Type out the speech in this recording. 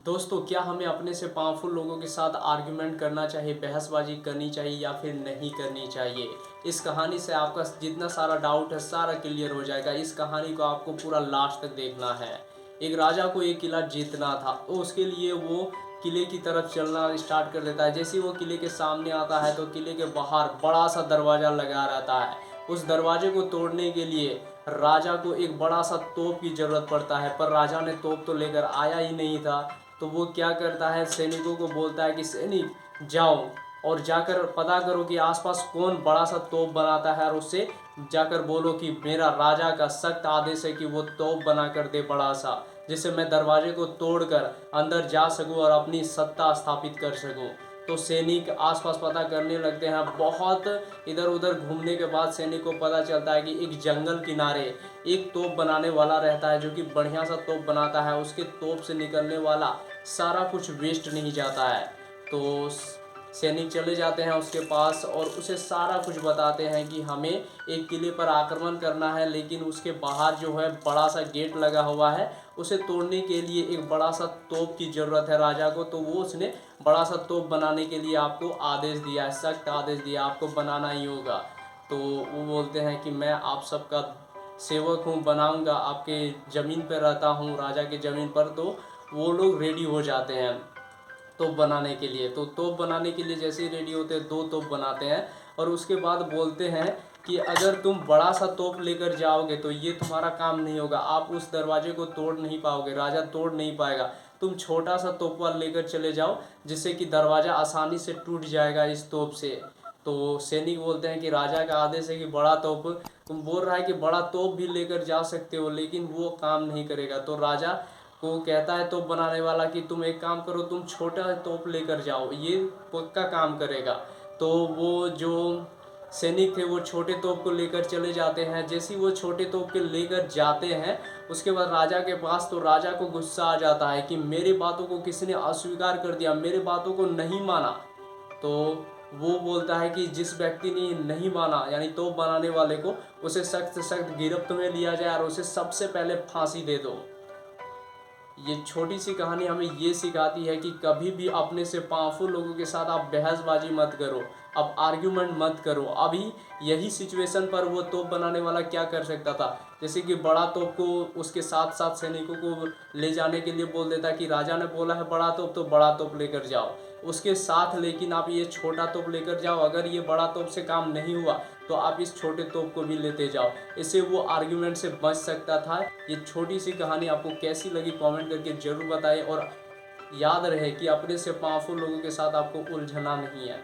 दोस्तों, क्या हमें अपने से पावरफुल लोगों के साथ आर्ग्यूमेंट करना चाहिए, बहसबाजी करनी चाहिए या फिर नहीं करनी चाहिए? इस कहानी से आपका जितना सारा डाउट है सारा क्लियर हो जाएगा। इस कहानी को आपको पूरा लास्ट तक देखना है। एक राजा को एक किला जीतना था, तो उसके लिए वो किले की तरफ चलना स्टार्ट कर देता है। जैसे ही वो किले के सामने आता है तो किले के बाहर बड़ा सा दरवाज़ा लगा रहता है। उस दरवाजे को तोड़ने के लिए राजा को एक बड़ा सा तोप की ज़रूरत पड़ता है, पर राजा ने तोप तो लेकर आया ही नहीं था। तो वो क्या करता है, सैनिकों को बोलता है कि सैनिक जाओ और जाकर पता करो कि आसपास कौन बड़ा सा तोप बनाता है, और उससे जाकर बोलो कि मेरा राजा का सख्त आदेश है कि वो तोप बना कर दे बड़ा सा, जिससे मैं दरवाजे को तोड़कर अंदर जा सकूं और अपनी सत्ता स्थापित कर सकूं। तो सैनिक आसपास पता करने लगते हैं। बहुत इधर उधर घूमने के बाद सैनिक को पता चलता है कि एक जंगल किनारे एक तोप बनाने वाला रहता है, जो कि बढ़िया सा तोप बनाता है। उसके तोप से निकलने वाला सारा कुछ वेस्ट नहीं जाता है। तो सैनिक चले जाते हैं उसके पास और उसे सारा कुछ बताते हैं कि हमें एक किले पर आक्रमण करना है, लेकिन उसके बाहर जो है बड़ा सा गेट लगा हुआ है, उसे तोड़ने के लिए एक बड़ा सा तोप की ज़रूरत है राजा को। तो वो उसने बड़ा सा तोप बनाने के लिए आपको आदेश दिया है, सख्त आदेश दिया, आपको बनाना ही होगा। तो वो बोलते हैं कि मैं आप सबका सेवक हूँ, बनाऊंगा, आपके ज़मीन पर रहता हूँ, राजा के ज़मीन पर। तो वो लोग रेडी हो जाते हैं तोप बनाने के लिए। तो तोप बनाने के लिए जैसे ही रेडी होते हैं, 2 तोप बनाते हैं और उसके बाद बोलते हैं कि अगर तुम बड़ा सा तोप लेकर जाओगे तो ये तुम्हारा काम नहीं होगा, आप उस दरवाजे को तोड़ नहीं पाओगे, राजा तोड़ नहीं पाएगा। तुम छोटा सा तोपवा लेकर चले जाओ, जिससे कि दरवाज़ा आसानी से टूट जाएगा इस तोप से। तो सैनिक बोलते हैं कि राजा का आदेश है कि बड़ा तोप, तुम बोल रहा है कि बड़ा तोप भी लेकर जा सकते हो, लेकिन वो काम नहीं करेगा। तो राजा को कहता है तोप बनाने वाला कि तुम एक काम करो, तुम छोटा तोप लेकर जाओ, ये पक्का काम करेगा। तो वो जो सैनिक थे वो छोटे तोप को लेकर चले जाते हैं। जैसे ही वो छोटे तोप के लेकर जाते हैं, उसके बाद राजा के पास, तो राजा को गुस्सा आ जाता है कि मेरी बातों को किसने अस्वीकार कर दिया, मेरी बातों को नहीं माना। तो वो बोलता है कि जिस व्यक्ति ने नहीं माना, यानी तोप बनाने वाले को, उसे सख्त से सख्त गिरफ्त में लिया जाए और उसे सबसे पहले फांसी दे दो। ये छोटी सी कहानी हमें ये सिखाती है कि कभी भी अपने से पावरफुल लोगों के साथ आप बहसबाजी मत करो, अब आर्ग्यूमेंट मत करो। अभी यही सिचुएशन पर वो तोप बनाने वाला क्या कर सकता था, जैसे कि बड़ा तोप को उसके साथ साथ सैनिकों को ले जाने के लिए बोल देता कि राजा ने बोला है बड़ा तोप, तो बड़ा तोप लेकर जाओ उसके साथ, लेकिन आप ये छोटा तोप लेकर जाओ, अगर ये बड़ा तोप से काम नहीं हुआ तो आप इस छोटे तोप को भी लेते जाओ। इससे वो आर्ग्यूमेंट से बच सकता था। ये छोटी सी कहानी आपको कैसी लगी कमेंट करके ज़रूर बताएं, और याद रहे कि अपने से पावरफुल लोगों के साथ आपको उलझना नहीं है।